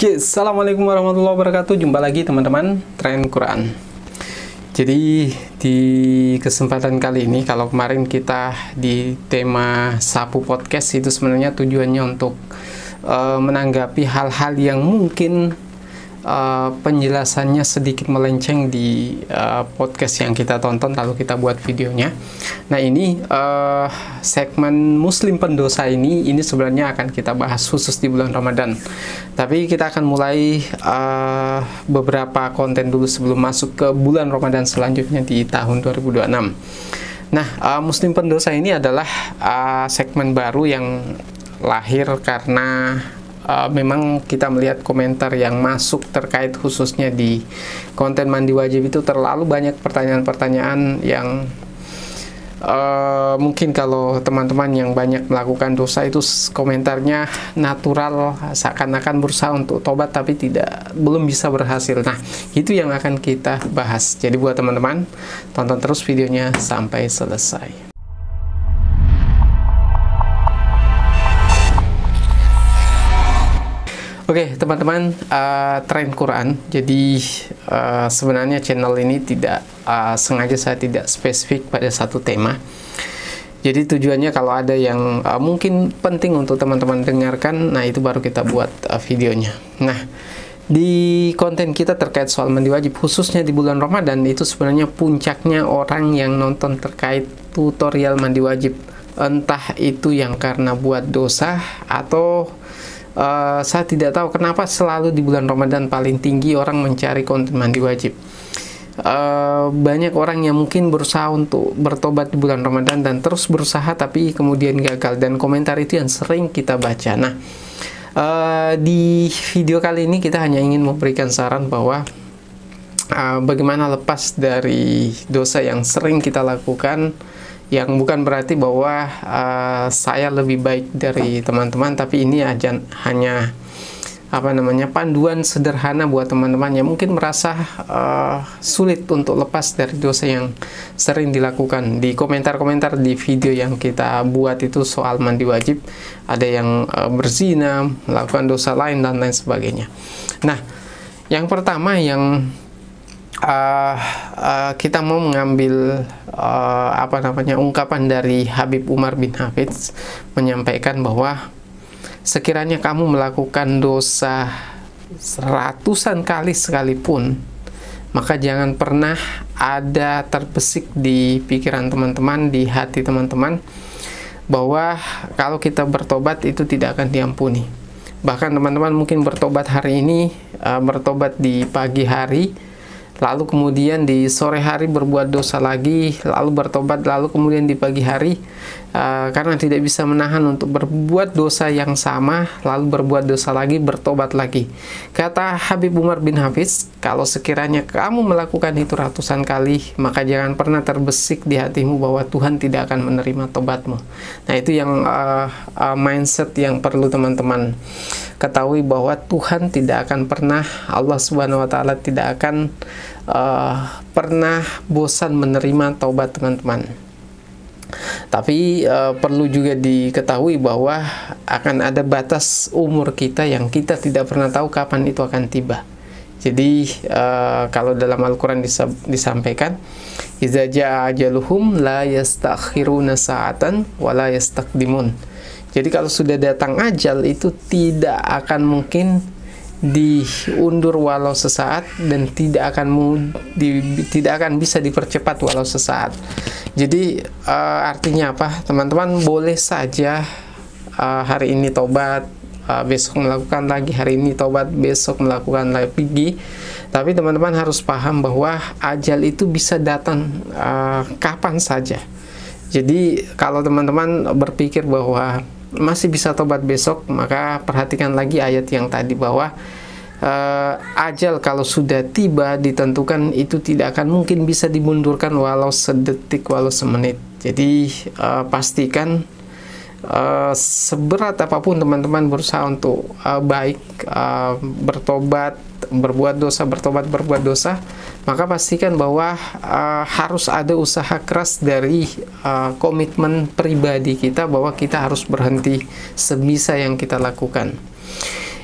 Oke, assalamualaikum warahmatullahi wabarakatuh. Jumpa lagi teman-teman Tren Quran. Jadi di kesempatan kali ini, kalau kemarin kita di tema Sapu Podcast itu sebenarnya tujuannya untuk menanggapi hal-hal yang mungkin penjelasannya sedikit melenceng di podcast yang kita tonton lalu kita buat videonya. Nah ini segmen Muslim pendosa ini sebenarnya akan kita bahas khusus di bulan Ramadan. Tapi kita akan mulai beberapa konten dulu sebelum masuk ke bulan Ramadan selanjutnya di tahun 2026. Nah Muslim pendosa ini adalah segmen baru yang lahir karena memang kita melihat komentar yang masuk terkait khususnya di konten mandi wajib itu terlalu banyak pertanyaan-pertanyaan yang mungkin kalau teman-teman yang banyak melakukan dosa itu komentarnya natural, seakan-akan berusaha untuk tobat tapi belum bisa berhasil. Nah itu yang akan kita bahas. Jadi buat teman-teman tonton terus videonya sampai selesai. Oke teman-teman, Tren Quran. Jadi sebenarnya channel ini tidak sengaja saya tidak spesifik pada satu tema. Jadi tujuannya kalau ada yang mungkin penting untuk teman-teman dengarkan, nah itu baru kita buat videonya. Nah di konten kita terkait soal mandi wajib khususnya di bulan Ramadan itu sebenarnya puncaknya orang yang nonton terkait tutorial mandi wajib, entah itu yang karena buat dosa atau saya tidak tahu kenapa selalu di bulan Ramadan paling tinggi orang mencari konten mandi wajib. Banyak orang yang mungkin berusaha untuk bertobat di bulan Ramadan dan terus berusaha tapi kemudian gagal, dan komentar itu yang sering kita baca. Nah di video kali ini kita hanya ingin memberikan saran bahwa bagaimana lepas dari dosa yang sering kita lakukan, yang bukan berarti bahwa saya lebih baik dari teman-teman, tapi ini hanya panduan sederhana buat teman-teman yang mungkin merasa sulit untuk lepas dari dosa yang sering dilakukan. Di komentar-komentar di video yang kita buat itu soal mandi wajib, ada yang berzina, melakukan dosa lain dan lain sebagainya. Nah yang pertama yang kita mau mengambil ungkapan dari Habib Umar bin Hafidz menyampaikan bahwa sekiranya kamu melakukan dosa ratusan kali sekalipun, maka jangan pernah ada terbesit di pikiran teman-teman, di hati teman-teman, bahwa kalau kita bertobat itu tidak akan diampuni. Bahkan teman-teman mungkin bertobat hari ini, bertobat di pagi hari, lalu kemudian di sore hari berbuat dosa lagi, lalu bertobat, lalu kemudian di pagi hari karena tidak bisa menahan untuk berbuat dosa yang sama, lalu berbuat dosa lagi, bertobat lagi. Kata Habib Umar bin Hafidz, kalau sekiranya kamu melakukan itu ratusan kali, maka jangan pernah terbesit di hatimu bahwa Tuhan tidak akan menerima tobatmu. Nah itu yang mindset yang perlu teman-teman ketahui, bahwa Tuhan tidak akan pernah, Allah Subhanahu wa Ta'ala tidak akan pernah bosan menerima taubat teman-teman. Tapi perlu juga diketahui bahwa akan ada batas umur kita yang kita tidak pernah tahu kapan itu akan tiba. Jadi kalau dalam Al-Quran disampaikan, iza ja'a ajaluhum la yastakhiruna sa'atan wa la yastaqdimun. Jadi kalau sudah datang ajal itu tidak akan mungkin diundur walau sesaat, dan tidak akan bisa dipercepat walau sesaat. Jadi artinya apa teman-teman, boleh saja hari ini tobat, besok melakukan lagi, hari ini tobat, besok melakukan lagi. Tapi teman-teman harus paham bahwa ajal itu bisa datang kapan saja. Jadi kalau teman-teman berpikir bahwa masih bisa tobat besok, maka perhatikan lagi ayat yang tadi bahwa ajal kalau sudah tiba ditentukan itu tidak akan mungkin bisa dimundurkan walau sedetik, walau semenit. Jadi pastikan seberat apapun teman-teman berusaha untuk baik, bertobat, berbuat dosa, bertobat, berbuat dosa, maka pastikan bahwa harus ada usaha keras dari komitmen pribadi kita bahwa kita harus berhenti sebisa yang kita lakukan.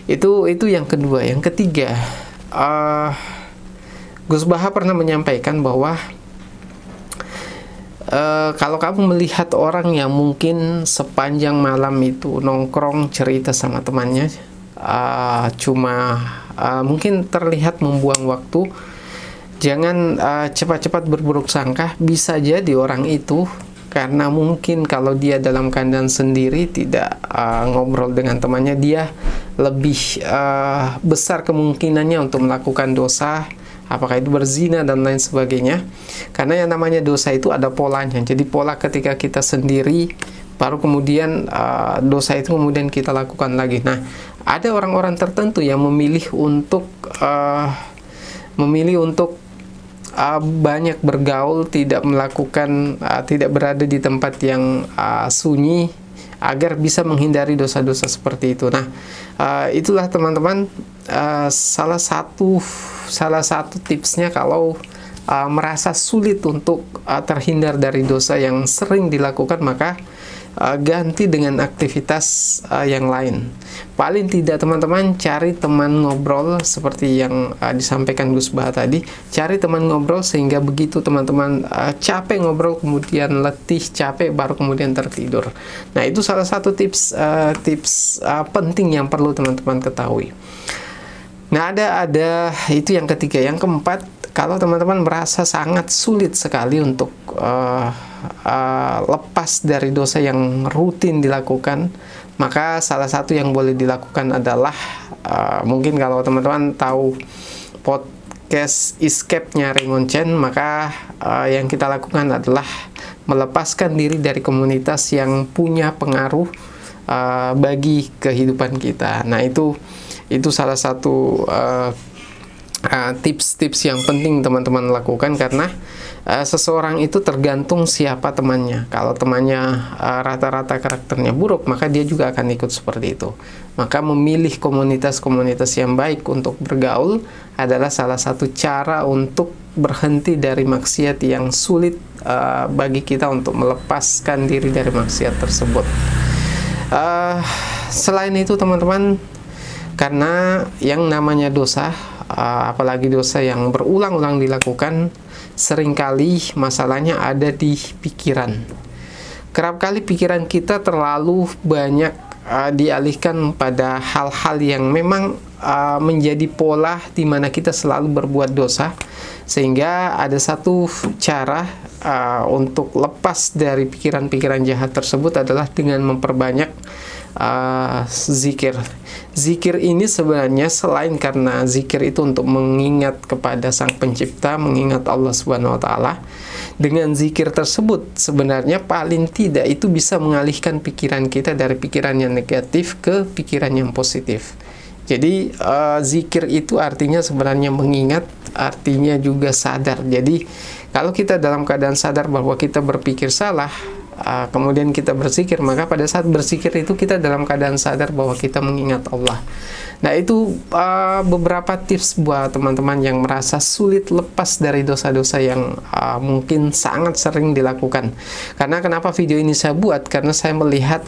Itu yang kedua. Yang ketiga, Gus Baha pernah menyampaikan bahwa kalau kamu melihat orang yang mungkin sepanjang malam itu nongkrong cerita sama temannya, mungkin terlihat membuang waktu, jangan cepat-cepat berburuk sangka. Bisa jadi orang itu karena mungkin kalau dia dalam keadaan sendiri tidak ngobrol dengan temannya, dia lebih besar kemungkinannya untuk melakukan dosa, apakah itu berzina dan lain sebagainya. Karena yang namanya dosa itu ada polanya. Jadi pola ketika kita sendiri, baru kemudian dosa itu kemudian kita lakukan lagi. Nah, ada orang-orang tertentu yang memilih untuk banyak bergaul, tidak melakukan, tidak berada di tempat yang sunyi, agar bisa menghindari dosa-dosa seperti itu. Nah, itulah teman-teman salah satu tipsnya kalau merasa sulit untuk terhindar dari dosa yang sering dilakukan, maka ganti dengan aktivitas yang lain. Paling tidak teman-teman cari teman ngobrol seperti yang disampaikan Gus Baha tadi. Cari teman ngobrol sehingga begitu teman-teman capek ngobrol, kemudian letih, capek, baru kemudian tertidur. Nah, itu salah satu tips penting yang perlu teman-teman ketahui. Nah, ada itu yang ketiga. Yang keempat, kalau teman-teman merasa sangat sulit sekali untuk lepas dari dosa yang rutin dilakukan, maka salah satu yang boleh dilakukan adalah mungkin kalau teman-teman tahu podcast Escape-nya Raymond Chen, maka yang kita lakukan adalah melepaskan diri dari komunitas yang punya pengaruh bagi kehidupan kita. Nah, itu salah satu tips-tips yang penting teman-teman lakukan, karena seseorang itu tergantung siapa temannya. Kalau temannya rata-rata karakternya buruk, maka dia juga akan ikut seperti itu. Maka memilih komunitas-komunitas yang baik untuk bergaul adalah salah satu cara untuk berhenti dari maksiat yang sulit bagi kita untuk melepaskan diri dari maksiat tersebut. Selain itu teman-teman, karena yang namanya dosa, apalagi dosa yang berulang-ulang dilakukan, seringkali masalahnya ada di pikiran. Kerap kali pikiran kita terlalu banyak dialihkan pada hal-hal yang memang menjadi pola di mana kita selalu berbuat dosa, sehingga ada satu cara untuk lepas dari pikiran-pikiran jahat tersebut adalah dengan memperbanyak zikir. Zikir ini sebenarnya selain karena zikir itu untuk mengingat kepada Sang Pencipta, mengingat Allah Subhanahu wa taala, dengan zikir tersebut sebenarnya paling tidak itu bisa mengalihkan pikiran kita dari pikiran yang negatif ke pikiran yang positif. Jadi zikir itu artinya sebenarnya mengingat, artinya juga sadar. Jadi kalau kita dalam keadaan sadar bahwa kita berpikir salah, kemudian kita berzikir, maka pada saat berzikir itu kita dalam keadaan sadar bahwa kita mengingat Allah. Nah, itu beberapa tips buat teman-teman yang merasa sulit lepas dari dosa-dosa yang mungkin sangat sering dilakukan. Karena kenapa video ini saya buat? Karena saya melihat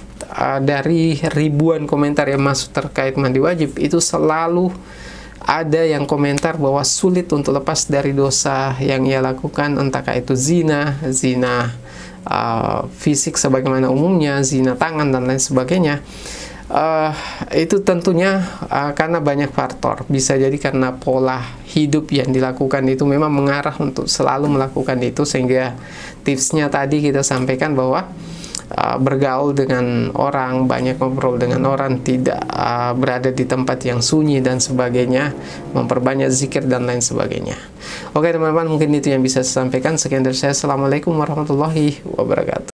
dari ribuan komentar yang masuk terkait mandi wajib, itu selalu ada yang komentar bahwa sulit untuk lepas dari dosa yang ia lakukan, entahkah itu zina fisik sebagaimana umumnya, zina tangan dan lain sebagainya. Itu tentunya karena banyak faktor. Bisa jadi karena pola hidup yang dilakukan itu memang mengarah untuk selalu melakukan itu, sehingga tipsnya tadi kita sampaikan bahwa bergaul dengan orang, banyak ngobrol dengan orang, tidak berada di tempat yang sunyi dan sebagainya, memperbanyak zikir dan lain sebagainya. Oke teman-teman, mungkin itu yang bisa saya sampaikan. Sekian dari saya. Assalamualaikum warahmatullahi wabarakatuh.